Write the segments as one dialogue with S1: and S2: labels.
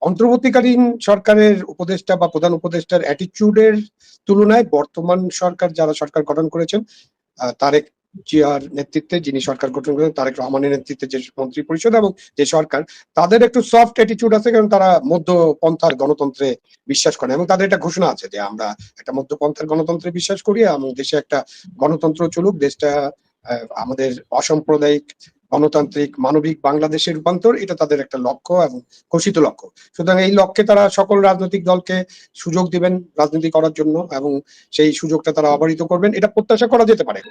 S1: অন্তর্বর্তীকালীন সরকারের উপদেষ্টা বা প্রধান উপদেষ্টার অ্যাটিটিউডের তুলনায় বর্তমান সরকার যারা সরকার গঠন করেছেন, তারেক জিয়ার নেতৃত্বে যিনি সরকার গঠন করেন, তারেক রহমানের নেতৃত্বে যে মন্ত্রী পরিষদ এবং যে সরকার, তাদের একটু সফট অ্যাটিটিউড আছে, কারণ তারা মধ্যপন্থার গণতন্ত্রে বিশ্বাস করেন এবং তাদের একটা ঘোষণা আছে যে আমরা একটা মধ্যপন্থার গণতন্ত্রে বিশ্বাস করি এবং দেশে একটা গণতন্ত্র চলুক, দেশটা আমাদের অসাম্প্রদায়িক গণতান্ত্রিক মানবিক বাংলাদেশের রূপান্তর, এটা তাদের একটা লক্ষ্য এবং ঘোষিত লক্ষ্য। সুতরাং এই লক্ষ্যে তারা সকল রাজনৈতিক দলকে সুযোগ দিবেন রাজনীতি করার জন্য এবং সেই সুযোগটা তারা অবারিত করবেন, এটা প্রত্যাশা করা যেতে পারে।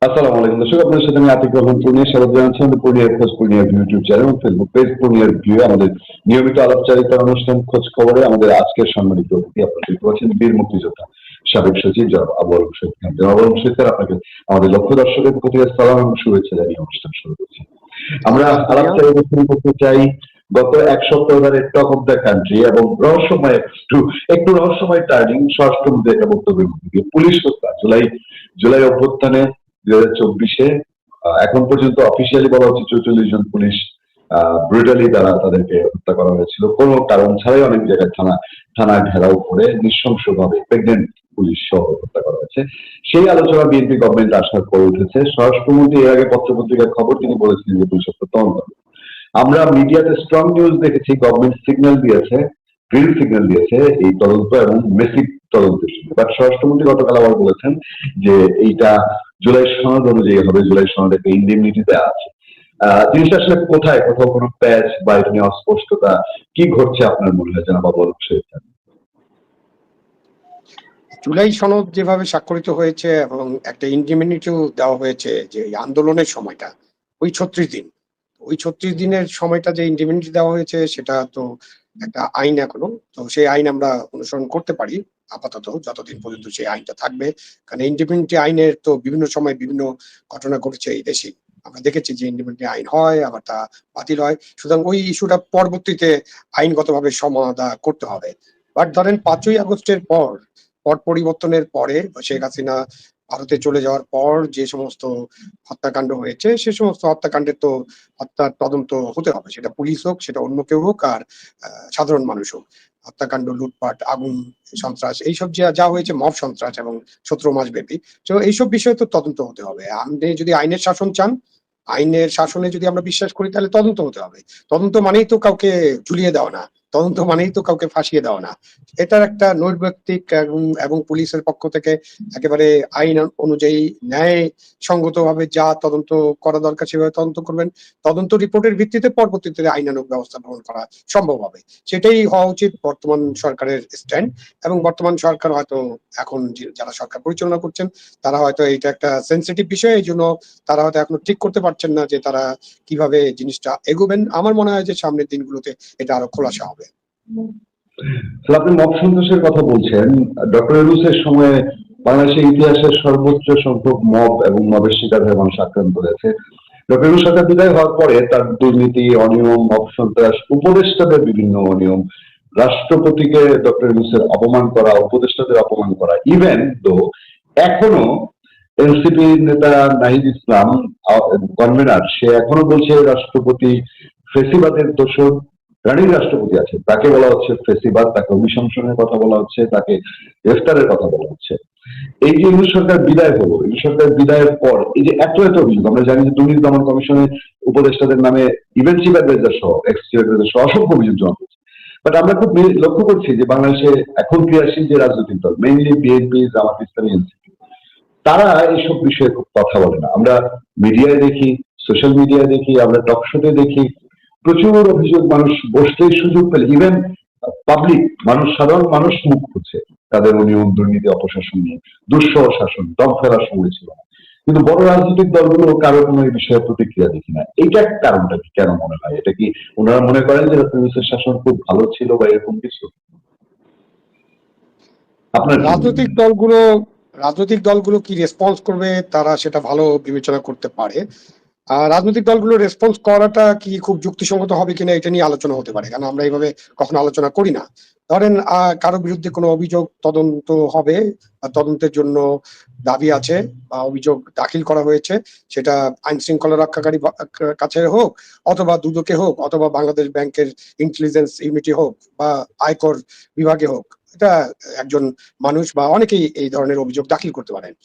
S2: আসসালামু আলাইকুম দর্শক, আপনার সাথে আমি আতিক রহমান পূর্ণিয়া স্বাগত জানাচ্ছি আমাদের পূর্ণিয়ার খোঁজ, পূর্ণিয়ার ইউটিউব চ্যানেল এবং ফেসবুক পেজ পূর্ণিয়ার ভিউ, আমাদের নিয়মিত আলাপচারিতার অনুষ্ঠান খোঁজ খবরে। আমাদের আজকের সম্মানিত অতিথি আপনারা দেখতে পাচ্ছেন বীর মুক্তিযোদ্ধা সাবেক সচিব জনাব আবু আল শহীদ খান। জনাব আবু আল শহীদ খান, আপনাকে আমাদের লক্ষ্য দর্শকের প্রতি সালাম এবং শুভেচ্ছা জানিয়ে অনুষ্ঠান শুরু করছি। আমরা আলাপচারিতা শুরু করতে চাই গত এক সপ্তাহ ধরে টক অফ দ্য কান্ট্রি এবং রহস্যময় একটু রহস্যময় টার্নিং স্বরাষ্ট্রমন্ত্রী একটা বক্তব্যের মধ্যে দিয়ে পুলিশ হত্যা জুলাই অভ্যুত্থানে 2024-এ এখন পর্যন্ত অফিসিয়ালি বলা হচ্ছে 44 জন পুলিশ ব্রুটালি তাদেরকে হত্যা করা হয়েছিল কোনো কারণ ছাড়াই। অনেক জায়গায় থানা ঘেরাও করে নৃশংসভাবে প্রেগনেন্ট পুলিশ সহ হত্যা করা হয়েছে। সেই আলোচনা বিএনপি গভর্নমেন্ট আসার পরে উঠেছে। স্বরাষ্ট্রমন্ত্রী এর আগে পত্রপত্রিকার খবর তিনি বলেছিলেন যে পুলিশ হত্যা তদন্ত। আমরা মিডিয়াতে স্ট্রং নিউজ দেখেছি, গভর্নমেন্ট সিগন্যাল দিয়েছে, গ্রিন সিগন্যাল দিয়েছে এই তদন্ত এবং মেসিভ তদন্তের জন্য। বাট স্বরাষ্ট্রমন্ত্রী গতকাল আবার বলেছেন যে এইটা জুলাই সনদ অনুযায়ী হবে, জুলাই সনদে একটা ইন্ডেমনিটি দেওয়া আছে। জিনিসটা আসলে কোথাও কোনো প্যাচ বা এটা নিয়ে অস্পষ্টতা কি ঘটছে আপনার মনে হয় জনাব আবু আল শহীদ খান?
S1: জুলাই সনদ যেভাবে স্বাক্ষরিত হয়েছে এবং একটা ইন্ডিমিনিটিও দেওয়া হয়েছে যে আন্দোলনের সময়টা ওই 36 দিনের সময়টা যে ইন্ডিমিনিটি দেওয়া হয়েছে সেটা তো একটা আইন এখনো, তো সেই আইন আমরা অনুসরণ করতে পারি আপাতত যতদিন পর্যন্ত সেই আইনটা থাকবে। কারণ ইন্ডিপেন্ডেন্ট আইনের তো বিভিন্ন সময় বিভিন্ন ঘটনা ঘটেছে এই দেশে, আমরা দেখেছি যে ইন্ডিপেন্ডেন্ট আইন হয় আবার তা বাতিল হয়। সুতরাং ওই ইস্যুটা পরবর্তীতে আইনগতভাবে সমাধা করতে হবে। বাট ধরেন 5ই আগস্টের পট পরিবর্তনের পরে শেখ হাসিনা ভারতে চলে যাওয়ার পর যে সমস্ত হত্যাকাণ্ড হয়েছে সে সমস্ত হত্যাকাণ্ডের তো হত্যার তদন্ত হতে হবে, সেটা পুলিশ হোক সেটা অন্য কেউ হোক আর সাধারণ মানুষ হোক। হত্যাকাণ্ড, লুটপাট, আগুন, সন্ত্রাস, এইসব যা হয়েছে মব সন্ত্রাস এবং 17 মাস ব্যাপী, তো এইসব বিষয়ে তো তদন্ত হতে হবে। আপনি যদি আইনের শাসন চান, আইনের শাসনে যদি আমরা বিশ্বাস করি তাহলে তদন্ত হতে হবে। তদন্ত মানেই তো কাউকে ঝুলিয়ে দেওয়া না, তদন্ত মানেই তো কাউকে ফাঁসিয়ে দেওয়া না। এটার একটা নৈর্ব্যক্তিক এবং পুলিশের পক্ষ থেকে একেবারে আইন অনুযায়ী ন্যায় সঙ্গতভাবে যা তদন্ত করা দরকার সেভাবে তদন্ত করবেন। তদন্ত রিপোর্টের ভিত্তিতে পরবর্তীতে আইনানুগ ব্যবস্থা গ্রহণ করা সম্ভব হবে, সেটাই হওয়া উচিত বর্তমান সরকারের স্ট্যান্ড। এবং বর্তমান সরকার হয়তো এখন যারা সরকার পরিচালনা করছেন তারা হয়তো এটা একটা সেন্সিটিভ বিষয়, এই জন্য তারা হয়তো এখনো ঠিক করতে পারছেন না যে তারা কিভাবে জিনিসটা এগোবেন। আমার মনে হয় যে সামনের দিনগুলোতে এটা আরো খোলাসা হবে।
S2: আপনি মব সন্ত্রাসের কথা বলছেন। ডক্টর ইউনূসের সময়ে বাংলাদেশের ইতিহাসের সর্বোচ্চ সংখ্যক মব এবং মবের শিকার হয়ে মানুষ আক্রান্ত হয়েছে। ডক্টর ইউনূস সরকার বিদায় হওয়ার পরে তার দুর্নীতি, অনিয়ম, মব সন্ত্রাস, উপদেষ্টাদের বিভিন্ন অনিয়ম, রাষ্ট্রপতিকে ডক্টর ইউনূসের অপমান করা, উপদেষ্টাদের অপমান করা, ইভেন তো এখনো এনসিপি নেতা নাহিদ ইসলাম কনভেনার, সে এখনো বলছে রাষ্ট্রপতি ফেসিবাদের দোষর। রানির রাষ্ট্রপতি আছে, তাকে বলা হচ্ছে ফেসিবাদ, তাকে অভিশংসনের কথা বলা হচ্ছে, তাকে গ্রেফতারের কথা বলা হচ্ছে। এই যে ইউনূস সরকার বিদায় হলো, ইউনূস সরকার বিদায়ের পর এই যে এত অভিযোগ, আমরা জানি যে দুর্নীতি দমন কমিশনের উপদেষ্টাদের নামে ইভেন চিফ অ্যাডভাইজার সহ এক্স চিফ অ্যাডভাইজার সহ অসংখ্য অভিযোগ জমা পড়ছে। বাট আমরা খুব লক্ষ্য করছি যে বাংলাদেশে এখন ক্রিয়াশীল যে রাজনৈতিক দল, mainly BNP, Jamaat Islami, NCP, তারা এইসব বিষয়ে খুব কথা বলে না। আমরা মিডিয়ায় দেখি, সোশ্যাল মিডিয়ায় দেখি, আমরা টক শোতে দেখি, প্রচুর অভিযোগ। মানুষ বসতেই সুযোগ পেলে ইভেন পাবলিক মানুষ, সাধারণ মানুষ মুখ খুঁজছে তাদের অনিয়ম, দুর্নীতি, অপশাসন নিয়ে। দুঃসহ শাসন, দম ফেলার সময় ছিল না। কিন্তু বড় রাজনৈতিক দলগুলো কারো কোনো এই বিষয়ে প্রতিক্রিয়া দেখি না। এইটার কারণটা কি, কেন মনে হয়? এটা কি ওনারা মনে করেন যে ডক্টর ইউনূসের শাসন খুব ভালো ছিল বা এরকম কিছু? আপনার
S1: রাজনৈতিক দলগুলো কি রেসপন্স করবে তারা সেটা ভালো বিবেচনা করতে পারে। রাজনৈতিক দলগুলো রেসপন্স করাটা কি খুব যুক্তিসঙ্গত হবে কিনা এটা নিয়ে আলোচনা হতে পারে, কারণ আমরা এইভাবে কখনো আলোচনা করি না। ধরেন কারো বিরুদ্ধে কোনো অভিযোগ তদন্ত হবে, তদন্তের জন্য দাবি আছে বা অভিযোগ দাখিল করা হয়েছে, সেটা আইন শৃঙ্খলা রক্ষাকারী কাছে হোক, অথবা দুদকে হোক, অথবা বাংলাদেশ ব্যাংকের ইন্টেলিজেন্স ইউনিটি হোক, বা আয়কর বিভাগে হোক। এটা একজন মানুষ বা অনেকেই এই ধরনের অভিযোগ দাখিল করতে পারেন।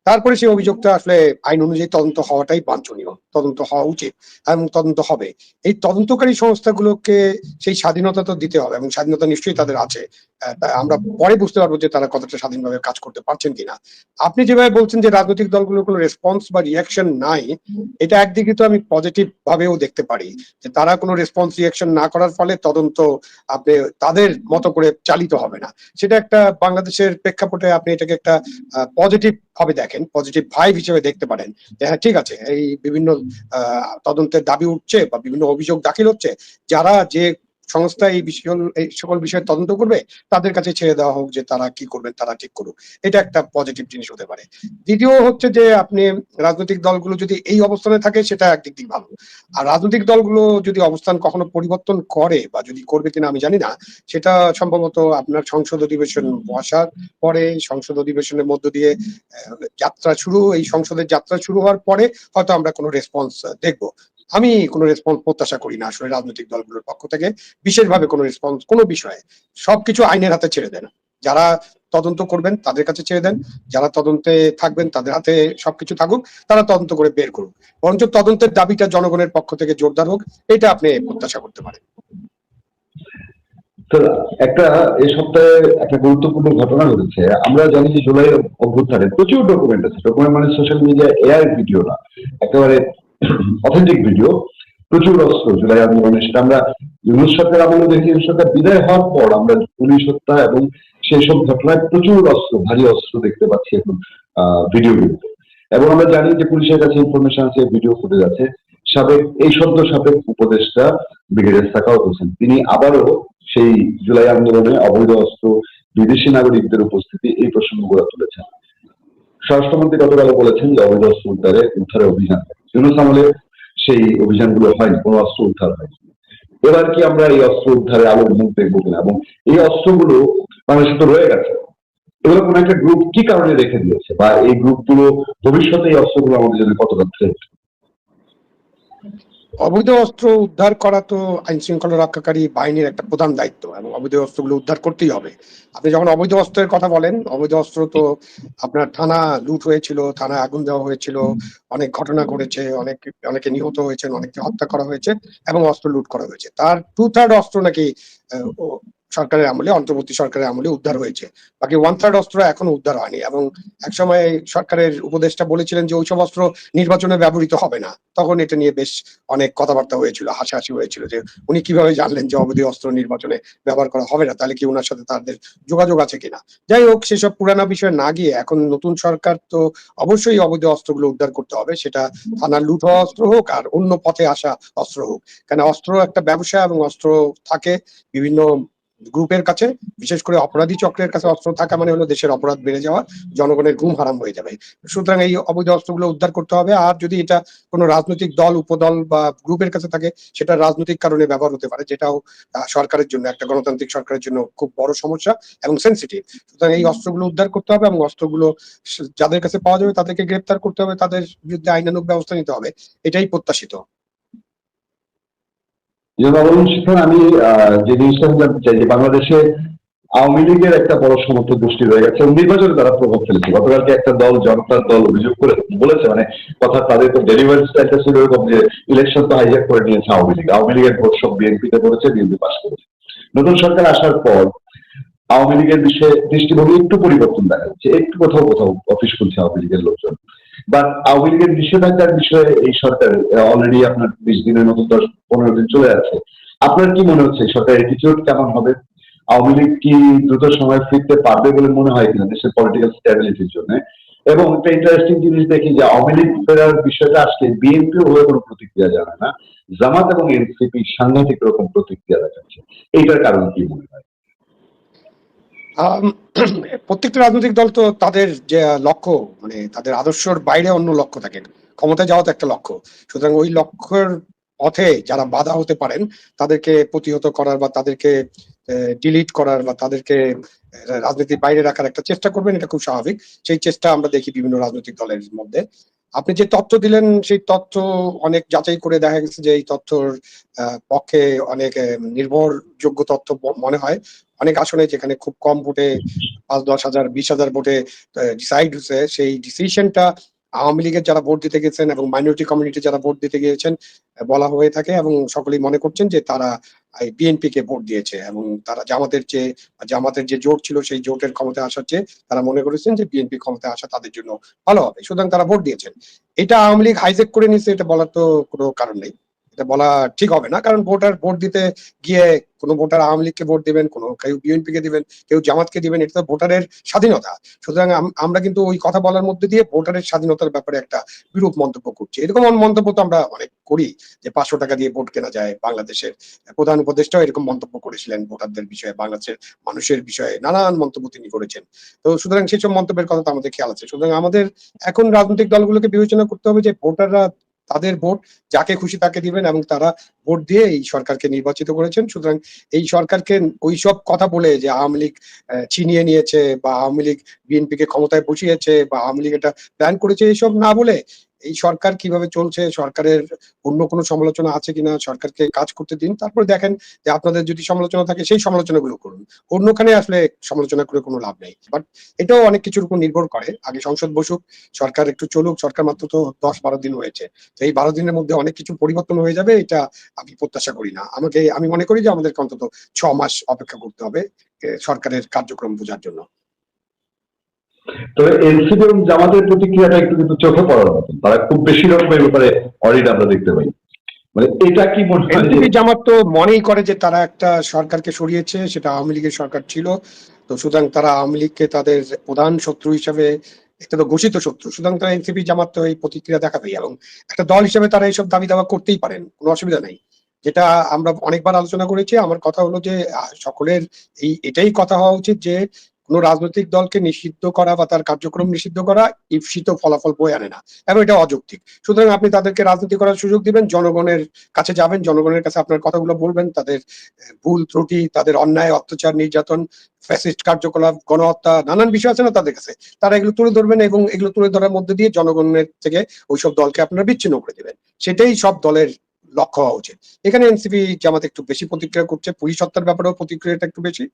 S1: তারপরে সেই অভিযোগটা আসলে আইন অনুযায়ী তদন্ত হওয়াটাই বাঞ্ছনীয়, তদন্ত হওয়া উচিত এবং তদন্ত হবে। এই তদন্তকারী সংস্থাগুলোকে সেই স্বাধীনতা তো দিতে হবে, এবং স্বাধীনতা নিশ্চয়ই তাদের আছে। আমরা পরে বুঝতে পারবো যে তারা কতটা স্বাধীনভাবে কাজ করতে পারছেন কিনা। আপনি যেভাবে বলছেন যে রাজনৈতিক দলগুলোর কোনো রেসপন্স বা রিয়াকশন নাই, এটা একদিকে তো আমি পজিটিভ ভাবেও দেখতে পারি, যে তারা কোনো রেসপন্স রিয়াকশন না করার ফলে তদন্ত আপনি তাদের মতো করে চালিত হবে না। সেটা একটা বাংলাদেশের প্রেক্ষাপটে আপনি এটাকে একটা পজিটিভ ভাবে দেখেন, পজিটিভ ভাইব হিসেবে দেখতে পারেন যে হ্যাঁ ঠিক আছে, এই বিভিন্ন তদন্তের দাবি উঠছে বা বিভিন্ন অভিযোগ দাখিল হচ্ছে, যারা যে সংস্থা এই সকল বিষয়ে তদন্ত করবে তাদের কাছে ছেড়ে দেওয়া হোক, যে তারা কি করবেন তারা ঠিক করুক। এটা একটা পজিটিভ জিনিস হতে পারে। দ্বিতীয় হচ্ছে যে আপনি রাজনৈতিক দলগুলো যদি এই অবস্থানে থাকে সেটা একদিক দিয়ে ভালো। আর রাজনৈতিক দলগুলো যদি অবস্থান কখনো পরিবর্তন করে বা যদি করবে কিনা আমি জানি না, সেটা সম্ভবত আপনার সংসদ অধিবেশন বসার পরে, সংসদ অধিবেশনের মধ্য দিয়ে যাত্রা শুরু, এই সংসদের যাত্রা শুরু হওয়ার পরে হয়তো আমরা কোনো রেসপন্স দেখবো। আমি কোনো রেসপন্স প্রত্যাশা করি না আসলে রাজনৈতিক দলগুলোর পক্ষ থেকে, বিশেষভাবে কোনো রেসপন্স কোনো বিষয়ে। সবকিছু আইনের হাতে ছেড়ে দেন। যারা তদন্ত করবেন তাদের কাছে ছেড়ে দেন, যারা তদন্তে থাকবেন তাদের হাতে সবকিছু থাকুক, তারা তদন্ত করে বের করুক। বরঞ্চ তদন্তের দাবিটা জনগণের পক্ষ থেকে জোরদার হোক, এটা আপনি প্রত্যাশা করতে পারেন।
S2: তো একটা এই সপ্তাহে একটা গুরুত্বপূর্ণ ঘটনা ঘটেছে। আমরা জানি যে জুলাই অভ্যুত্থানে প্রচুর ডকুমেন্ট আছে। ডকুমেন্ট মানে সোশ্যাল মিডিয়া এআই ভিডিও না, একেবারে অথেন্টিক ভিডিও। প্রচুর অস্ত্র জুলাই আন্দোলনে, সেটা আমরা ইউনূস সরকার আমলে দেখি, ইউনূস সরকার বিদায় হওয়ার পর আমরা পুলিশ হত্যা এবং সেই সব ঘটনায় প্রচুর অস্ত্র, ভারী অস্ত্র দেখতে পাচ্ছি এখন ভিডিওগুলোতে। এবং আমরা জানি যে পুলিশের কাছে ইনফরমেশন আছে, ভিডিও ফুটেজ আছে। এই সদ্য সাবেক উপদেষ্টা ব্রিগেডিয়ার সাখাওয়াত হোসেন তিনি আবারও সেই জুলাই আন্দোলনে অবৈধ অস্ত্র, বিদেশি নাগরিকদের উপস্থিতি, এই প্রসঙ্গগুলো তুলেছেন। স্বরাষ্ট্রমন্ত্রী গতকালও বলেছেন যে অবৈধ অস্ত্র উদ্ধারে অভিযান। ইউনূস আমলে সেই অভিযানগুলো হয়নি, কোনো অস্ত্র উদ্ধার হয়নি। এবার কি আমরা এই অস্ত্র উদ্ধারে আলোর মুখ দেখবো কিনা, এবং এই অস্ত্রগুলো বাংলাদেশে তো রয়ে গেছে, এগুলো কোন একটা গ্রুপ কি কারণে রেখে দিয়েছে, বা এই গ্রুপগুলো ভবিষ্যতে এই অস্ত্রগুলো আমাদের জন্য কতটা থ্রেট?
S1: অবৈধ অস্ত্র উদ্ধার করা তো আইন শৃঙ্খলা রক্ষাকারী বাহিনীর একটা প্রধান দায়িত্ব, এবং অবৈধ অস্ত্রগুলো উদ্ধার করতেই হবে। আপনি যখন অবৈধ অস্ত্রের কথা বলেন, অবৈধ অস্ত্র তো আপনার থানা লুট হয়েছিল, থানায় আগুন দেওয়া হয়েছিল, অনেক ঘটনা ঘটেছে, অনেকে নিহত হয়েছেন, অনেককে হত্যা করা হয়েছে, এবং অস্ত্র লুট করা হয়েছে। তার 2/3 অস্ত্র নাকি সরকারের আমলে, অন্তর্বর্তী সরকারের আমলে উদ্ধার হয়েছে। বাকি 1/3 অস্ত্র এখনো উদ্ধার হয়নি। এবং একসময় সরকারের উপদেষ্টা বলেছিলেন যে ওইসব অস্ত্র নির্বাচনে ব্যবহৃত হবে না। তখন এটা নিয়ে বেশ অনেক কথাবার্তা হয়েছিল, হাসাহাসি হয়েছিল যে উনি কিভাবে জানলেন যে অবৈধ অস্ত্র নির্বাচনে ব্যবহার করা হবে না, তাহলে কি ওনার সাথে তাদের যোগাযোগ আছে কিনা। যাই হোক, সেসব পুরানা বিষয় না গিয়ে এখন নতুন সরকার তো অবশ্যই অবৈধ অস্ত্রগুলো উদ্ধার করতে হবে, সেটা থানার লুট হওয়া অস্ত্র হোক আর অন্য পথে আসা অস্ত্র হোক। কেন অস্ত্র একটা ব্যবসা, এবং অস্ত্র থাকে বিভিন্ন গ্রুপের কাছে, বিশেষ করে অপরাধী চক্রের কাছে অস্ত্র থাকা মানে হলো দেশের অপরাধ বেড়ে যাওয়া, জনগণের ঘুম হারাম হয়ে যাবে। সুতরাং এই অবৈধ অস্ত্রগুলো উদ্ধার করতে হবে। আর যদি এটা কোনো রাজনৈতিক দল, উপদল বা গ্রুপের কাছে থাকে, সেটা রাজনৈতিক কারণে ব্যবহার হতে পারে, যেটাও সরকারের জন্য, একটা গণতান্ত্রিক সরকারের জন্য খুব বড় সমস্যা এবং সেন্সিটিভ। সুতরাং এই অস্ত্রগুলো উদ্ধার করতে হবে, এবং অস্ত্রগুলো যাদের কাছে পাওয়া যাবে তাদেরকে গ্রেপ্তার করতে হবে, তাদের বিরুদ্ধে আইনানুগ ব্যবস্থা নিতে হবে। এটাই প্রত্যাশিত।
S2: সেখানে আমি যে জিনিসটা জানতে চাই যে বাংলাদেশে আওয়ামী লীগের একটা বড় সমর্থক গোষ্ঠী রয়ে গেছে এবং নির্বাচনে তারা প্রভাব ফেলেছে। গতকালকে একটা দল, জনতার দল, অভিযোগ করে বলেছে, মানে কথা তাদের তো ডেলিভারি স্টাইলটা ছিল এরকম যে ইলেকশন তো হাইজ্যাক করে নিয়েছে আওয়ামী লীগ, আওয়ামী লীগের ভোট সব বিএনপিতে পড়েছে, বিএনপি পাশ করেছে। নতুন সরকার আসার পর আওয়ামী লীগের বিষয়ে দৃষ্টিভঙ্গি একটু পরিবর্তন দেখা যাচ্ছে, একটু কোথাও কোথাও অফিস খুলছে আওয়ামী লীগের লোকজন। বাট আওয়ামী লীগের নিষেধাজ্ঞার বিষয়ে এই সরকার অলরেডি আপনার 20 দিনের মতো 10-15 দিন চলে যাচ্ছে। আপনার কি মনে হচ্ছে সরকারের অ্যাটিটিউড কেমন হবে? আওয়ামী লীগ কি দ্রুত সময় ফিরতে পারবে বলে মনে হয় কিনা দেশের পলিটিক্যাল স্ট্যাবিলিটির জন্য? এবং একটা ইন্টারেস্টিং জিনিস দেখি যে আওয়ামী লীগ ফেরার বিষয়টা আসলে বিএনপি হয়ে কোনো প্রতিক্রিয়া জানায় না, জামাত এবং এনসিপি সাংঘাতিক রকম প্রতিক্রিয়া দেখাচ্ছে। এইটার কারণ কি মনে হয়?
S1: প্রত্যেকটা রাজনৈতিক দল তো তাদের যে লক্ষ্য, মানে তাদের আদর্শের বাইরে অন্য লক্ষ্য থাকে। ক্ষমতায় যাওয়া তো একটা লক্ষ্য। সুতরাং ওই লক্ষ্যের পথে যারা বাধা হতে পারেন তাদেরকে প্রতিহত করার বা তাদেরকে ডিলিট করার বা তাদেরকে রাজনীতির বাইরে রাখার একটা চেষ্টা করবেন, এটা খুব স্বাভাবিক। সেই চেষ্টা আমরা দেখি বিভিন্ন রাজনৈতিক দলের মধ্যে। আপনি যে তথ্য দিলেন সেই তথ্য অনেক যাচাই করে দেখা গেছে যে এই তথ্যর পক্ষে অনেক নির্ভরযোগ্য তথ্য মনে হয়। অনেক আসনে যেখানে খুব কম ভোটে ৫-১০ হাজার ২০,০০০ ভোটে ডিসাইড হয়েছে, সেই ডিসিশনটা আওয়ামী লীগের যারা ভোট দিতে গেছেন এবং মাইনরিটি কমিউনিটি যারা ভোট দিতে গিয়েছেন বলা হয়ে থাকে এবং সকলেই মনে করছেন যে তারা বিএনপি কে ভোট দিয়েছে এবং তারা জামাতের যে জোট ছিল সেই জোটের ক্ষমতায় আসার চেয়ে তারা মনে করেছেন যে বিএনপি ক্ষমতায় আসা তাদের জন্য ভালো হবে, সুতরাং তারা ভোট দিয়েছেন। এটা আওয়ামী লীগ হাইজ্যাক করে নিচ্ছে, এটা বলার তো কোনো কারণ নেই, এটা বলা ঠিক হবে না। কারণ ভোট দিতে গিয়ে কোনো ভোটার আওয়ামী লীগকে ভোট দিবেন, কেউ বিএনপি কে দিবেন, কেউ জামাতকে দিবেন, এটা তো ভোটারের স্বাধীনতা। সুতরাং আমরা কিন্তু ওই কথা বলার মধ্যে দিয়ে ভোটারের স্বাধীনতার ব্যাপারে একটা বিরূপ মন্তব্য করছি। এরকম মন্তব্য তো আমরা অনেক করি যে ৫০০ টাকা দিয়ে ভোট কেনা যায়। বাংলাদেশের প্রধান উপদেষ্টাও এরকম মন্তব্য করেছিলেন ভোটারদের বিষয়ে, বাংলাদেশের মানুষের বিষয়ে নানান মন্তব্য তিনি করেছেন। তো সুতরাং সেসব মন্তব্যের কথা তো আমাদের খেয়াল আছে। সুতরাং আমাদের এখন রাজনৈতিক দলগুলোকে বিবেচনা করতে হবে যে ভোটাররা তাদের ভোট যাকে খুশি তাকে দিবেন এবং তারা ভোট দিয়ে এই সরকারকে নির্বাচিত করেছেন। সুতরাং এই সরকারকে ওইসব কথা বলে যে আওয়ামী লীগ ছিনিয়ে নিয়েছে বা আওয়ামী লীগ বিএনপি কে ক্ষমতায় বসিয়েছে বা আওয়ামী লীগ এটা প্ল্যান করেছে, এইসব না বলে এই সরকার কিভাবে চলছে, সরকারের অন্য কোনো সমালোচনা আছে কিনা, সরকারকে কাজ করতে দিন। তারপর দেখেন যে আপনাদের যদি সমালোচনা থাকে সেই সমালোচনাগুলো করুন। অন্যখানে আসলে সমালোচনা করে কোনো লাভ নেই। বাট এটাও অনেক কিছুর উপর নির্ভর করে। আগে সংসদ বসুক, সরকার একটু চলুক। সরকার মাত্র তো ১০-১২ দিন হয়েছে। তো এই ১২ দিনের মধ্যে অনেক কিছু পরিবর্তন হয়ে যাবে, এটা আমি প্রত্যাশা করি না। আমি মনে করি যে আমাদেরকে অন্তত ৬ মাস অপেক্ষা করতে হবে সরকারের কার্যক্রম বোঝার জন্য।
S2: তবে এনসিপি এবং জামাতের প্রতিক্রিয়াটা একটু কিন্তু চোখে পড়ার মতন, তারা খুব বেশি রকমের ব্যাপারে অডিট আমরা দেখতে পাই। মানে এটা কি মনে হয় যে
S1: এনসিপি জামাত তো মনেই করে যে তারা একটা সরকারকে সরিয়েছে, সেটা আওয়ামী লীগের সরকার ছিল। তো সুতরাং তারা আওয়ামী লীগকে তাদের প্রধান শত্রু হিসাবে, এটা তো ঘোষিত শত্রু, সুতরাং তারা এনসিপি জামাত তো এই প্রতিক্রিয়া দেখাবেই এবং একটা দল হিসেবে তারা এইসব দাবি দাওয়া করতেই পারেন, কোনো অসুবিধা নেই। যেটা আমরা অনেকবার আলোচনা করেছি, আমার কথা হলো যে সকলের এটাই কথা হওয়া উচিত যে কোন রাজনৈতিক দলকে নিষিদ্ধ করা বা তার কার্যক্রম নিষিদ্ধ করা ঈপ্সিত ফলাফল বয়ে আনে না এবং এটা অযৌক্তিক। সুতরাং আপনি তাদেরকে রাজনীতি করার সুযোগ দিবেন, জনগণের কাছে যাবেন, জনগণের কাছে আপনার কথাগুলো বলবেন, তাদের ভুল ত্রুটি, তাদের অন্যায় অত্যাচার নির্যাতন, ফ্যাসিস্ট কার্যকলাপ, গণহত্যা, নানান বিষয় আছে না তাদের কাছে, তারা এগুলো তুলে ধরবেন এবং এগুলো তুলে ধরার মধ্যে দিয়ে জনগণের থেকে ওইসব দলকে আপনারা বিচ্ছিন্ন করে দিবেন। সেটাই সব দলের লক্ষ্য হওয়া উচিত। এখানে এনসিপি জামাত একটু বেশি প্রতিক্রিয়া করছে, পুলিশ হত্যার ব্যাপারেও প্রতিক্রিয়াটা একটু বেশি।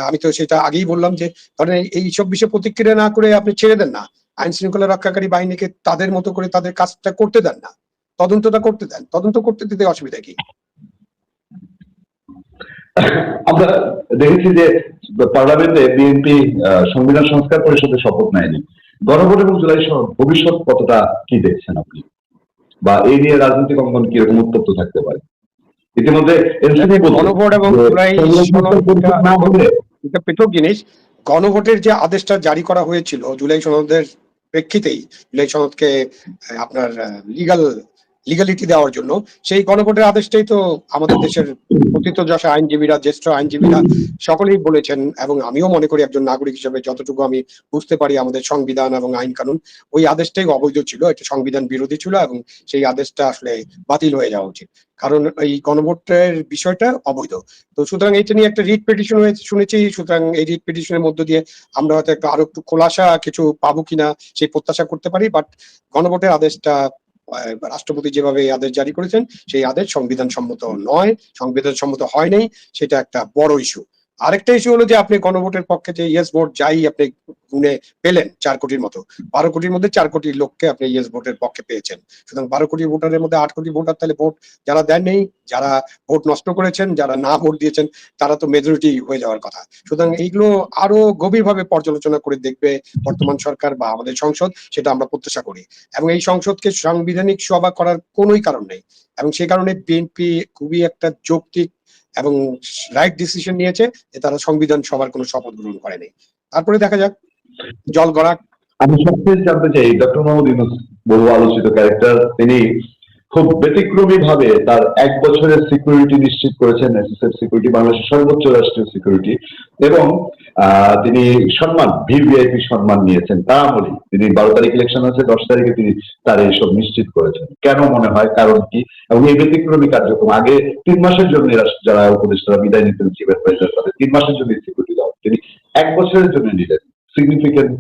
S1: আমি তো সেটা আগেই বললাম যে ধরেন এইসব বিষয়ে প্রতিক্রিয়া না করে আপনি ছেড়ে দেন না, আইন শৃঙ্খলা রক্ষাকারী বাহিনীকে তাদের মতো করে তাদের কাজটা করতে দেন না, তদন্তটা করতে দেন, তদন্ত করতে দিতে অসুবিধা কি?
S2: আমরা দেখেছি যে পার্লামেন্টে বিএনপি সংবিধান সংস্কার পরিষদের শপথ নেয়নি। গণভোট এবং জুলাই সহ ভবিষ্যৎ কতটা কি দেখছেন আপনি, বা এই নিয়ে রাজনৈতিক অঙ্গন কিরকম উত্তপ্ত থাকতে পারে? ইতিমধ্যে এনসিপি
S1: গণভোট এবং জুলাই
S2: না হলে
S1: এটা পৃথক জিনিস। গণভোটের যে আদেশটা জারি করা হয়েছিল জুলাই সনদের প্রেক্ষিতেই, জুলাই সনদকে আপনার লিগালিটি দেওয়ার জন্য, সেই গণভোটের আদেশটাই তো আমাদের দেশের প্রথিতযশা আইনজীবীরা, জ্যেষ্ঠ আইনজীবীরা সকলেই বলেছেন এবং আমিও মনে করি একজন নাগরিক হিসেবে যতটুকু আমি বুঝতে পারি আমাদের সংবিধান এবং আইন কানুন, ওই আদেশটাই অবৈধ ছিল, এটা সংবিধান বিরোধী ছিল এবং সেই আদেশটা আসলে বাতিল হয়ে যাওয়া উচিত, কারণ এই গণভোটের বিষয়টা অবৈধ। তো সুতরাং এটা নিয়ে একটা রিট পিটিশন হয়েছে শুনেছি, সুতরাং এই রিট পিটিশনের মধ্য দিয়ে আমরা হয়তো আরো একটু খোলাসা কিছু পাবো কিনা সেই প্রত্যাশা করতে পারি। বাট গণভোটের আদেশটা রাষ্ট্রপতি যেভাবে এই আদেশ জারি করেছেন সেই আদেশ সংবিধান সম্মত নয়, সংবিধান সম্মত হয় নাই, সেটা একটা বড় ইস্যু। আরেকটা ইস্যু হলো যে আপনি গণভোটের পক্ষে যে ইয়েস ভোট যাই আপনি গুনে পেলেন ৪ কোটির মতো, ১২ কোটির মধ্যে ৪ কোটি লোককে আপনি ইয়েস ভোটের পক্ষে পেয়েছেন। সুতরাং ১২ কোটি ভোটারের মধ্যে ৮ কোটি ভোটার তাহলে ভোট যারা দেন নেই, যারা ভোট নষ্ট করেছেন, যারা না ভোট দিয়েছেন, তারা তো মেজরিটি হয়ে যাওয়ার কথা। সুতরাং এইগুলো আরো গভীরভাবে পর্যালোচনা করে দেখবে বর্তমান সরকার বা আমাদের সংসদ, সেটা আমরা প্রত্যাশা করি। এবং এই সংসদকে সাংবিধানিক সভা করার কোনোই কারণ নেই এবং সেই কারণে বিএনপি খুবই একটা যৌক্তিক এবং রাইট ডিসিশন নিয়েছে যে তারা সংবিধান সভার কোনো শপথ গ্রহণ করেনি। তারপরে দেখা যাক জল গড়া।
S2: আমি সবচেয়ে জানতে চাই, ডক্টর মোহাম্মদ ইউনূস বহু আলোচিত ক্যারেক্টার, তিনি খুব ব্যতিক্রমী ভাবে তার 1 বছরের সিকিউরিটি নিশ্চিত করেছেন, এসএসএফ সিকিউরিটি বাংলাদেশের সর্বোচ্চ রাষ্ট্রীয় সিকিউরিটি, এবং তিনি সম্মান ভিভিআইপি সম্মান নিয়েছেন। তা আমলেই তিনি 12 তারিখ ইলেকশন আছে, 10 তারিখে তিনি তার এইসব নিশ্চিত করেছেন। কেন মনে হয়, কারণ কি? এবং এই ব্যতিক্রমী কার্যক্রম আগে 3 মাসের জন্য যারা উপদেষ্টারা বিদায় নিতেন চিফ অ্যাডভাইজার, তাদের 3 মাসের জন্য সিকিউরিটি দেওয়া, তিনি 1 বছরের জন্য নিলেন। সিগনিফিকেন্ট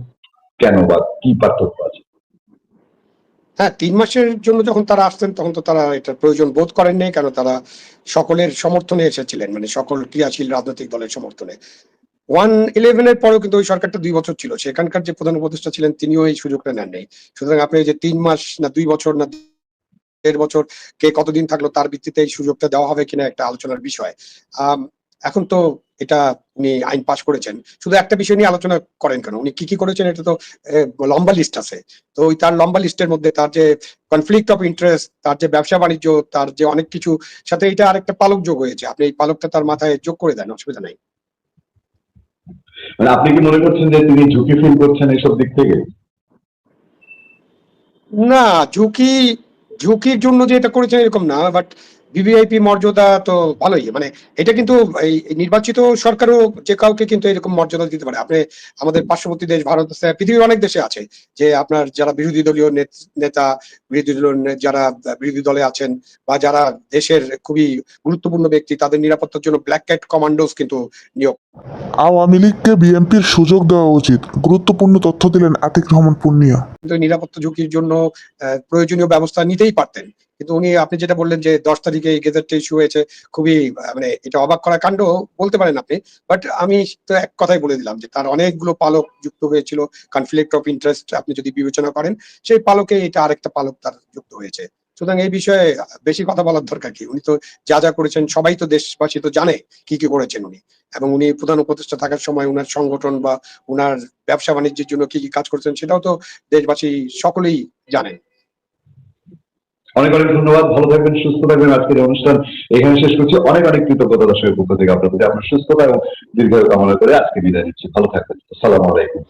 S2: কেন বা কি পার্থক্য আছে?
S1: হ্যাঁ, 3 মাসের জন্য যখন তারা আসতেন তখন তো তারা এটার প্রয়োজন বোধ করেননি, কারণ তারা সকলের সমর্থনে এসেছিলেন, মানে সকল ক্রিয়াশীল রাজনৈতিক দলের সমর্থনে। 1-11 এর পরেও কিন্তু ওই সরকারটা 2 বছর ছিল, সেখানকার যে প্রধান উপদেষ্টা ছিলেন তিনিও এই সুযোগটা নেননি। সুতরাং আপনি যে 3 মাস না 2 বছর না 1.5 বছর কে কতদিন থাকলো তার ভিত্তিতে এই সুযোগটা দেওয়া হবে কিনা একটা আলোচনার বিষয়। এখন তো এটা উনি আইন পাশ করেছেন, শুধু একটা বিষয় নিয়ে আলোচনা করেন কেন? উনি কি কি করেছেন এটা তো লম্বা লিস্ট আছে। তো ওই তার লম্বা লিস্টের মধ্যে তার যে কনফ্লিক্ট অফ ইন্টারেস্ট, তার যে ব্যবসা বাণিজ্য, তার যে অনেক কিছু সাথে এটা আরেকটা পালক যোগ হয়েছে। আপনি এই পালকটা তার মাথায় যোগ করে দেন, অসুবিধা নাই।
S2: মানে আপনি কি মনে করছেন যে তিনি ঝুঁকি ফিল করছেন এইসব দিক থেকে?
S1: না, ঝুঁকির জন্য যে এটা করেছেন এরকম না, বাট ভিভিআইপি মর্যাদা তো ভালোই, মানে এটা কিন্তু এই নির্বাচিত সরকারও যে কাউকে কিন্তু এরকম মর্যাদা দিতে পারে। আপনি আমাদের পার্শ্ববর্তী দেশ ভারত আছে, পৃথিবীর অনেক দেশে আছে যে আপনার যারা বিরোধী দলীয় নেতা, বিরোধী দলীয় যারা বিরোধী দলে আছেন বা যারা দেশের খুবই গুরুত্বপূর্ণ ব্যক্তি, তাদের নিরাপত্তার জন্য ব্ল্যাক ক্যাট কমান্ডোস কিন্তু নিয়োগ।
S3: আওয়ামী লীগকে বিএনপির সুযোগ দেওয়া উচিত, গুরুত্বপূর্ণ তথ্য দিলেন আতিক রহমান পূর্ণিয়া।
S1: কিন্তু নিরাপত্তা ঝুঁকির জন্য প্রয়োজনীয় ব্যবস্থা নিতেই পারতেন। কিন্তু উনি, আপনি যেটা বললেন যে 10 তারিখে এই গেজেটটা ইস্যু হয়েছে, খুবই মানে এটা অবাক করা কাণ্ড বলতে পারেন আপনি। বাট আমি তো এক কথাই বলে দিলাম যে তার অনেকগুলো পালক যুক্ত হয়েছিল। কনফ্লিক্ট অফ ইন্টারেস্ট আপনি যদি বিবেচনা করেন, সেই পালকে এটা আরেকটা পালক তার যুক্ত হয়েছে। সুতরাং এই বিষয়ে বেশি কথা বলার দরকার কি? উনি তো যা যা করেছেন সবাই তো, দেশবাসী তো জানে কি কি করেছেন উনি। এবং উনি প্রধান উপদেষ্টা থাকার সময় উনার সংগঠন বা উনার ব্যবসা বাণিজ্যের জন্য কি কি কাজ করছেন সেটাও তো দেশবাসী সকলেই জানেন।
S2: অনেক অনেক ধন্যবাদ, ভালো থাকবেন, সুস্থ থাকবেন। আজকের এই অনুষ্ঠান এখানে শেষ করছি। অনেক অনেক কৃতজ্ঞতা দর্শকের পক্ষ থেকে আপনার প্রতি। আপনার সুস্থতা এবং দীর্ঘায়ু কামনা করে আজকে বিদায় নিচ্ছি। ভালো থাকবেন। আসসালামু আলাইকুম।